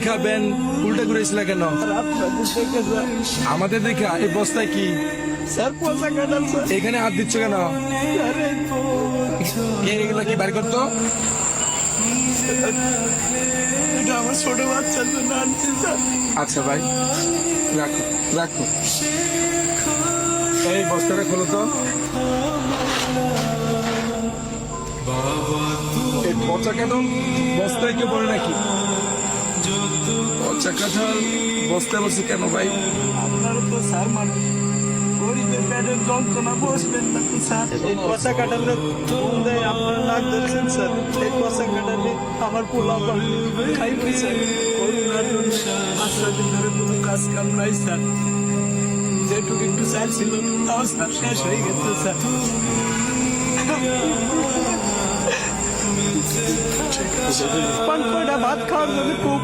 খাবেন উল্টা ঘুরেছিল কেন? আমাদের দেখা এই বস্তায় কি স্যার পয়সা কাটাল স্যার। এখানে হাত দিচ্ছ কেন? কে এগুলো কি বার করতো? এটা আমার ছোট বাচ্চার জন্য আনছি স্যার। আচ্ছা ভাই, রাখো রাখো। এই বস্তাটা খোলো তো। এই পচা কাঁঠাল বস্তায় কেউ পড়ে নাকি? পচা কাঁঠাল বস্তায় বসে কেন ভাই? আপনারা তো স্যার মানুষ, গরিবের পেটের যন্ত্রণা বসবেন না তো স্যার। এই পয়সা কাটালে দেয় আপনারা নাক ধরছেন স্যার। এই পয়সা কাটালে আমার পোলা খাইবে স্যার। করোনার জন্য 5 দিন ধরে কোনো কাজ কাম নাই স্যার। যেটুকু একটু স্যার ছিল তাও স্যার শেষ হয়ে গেছে স্যার। পান কয়টা ভাত খাওয়ার জন্য খুব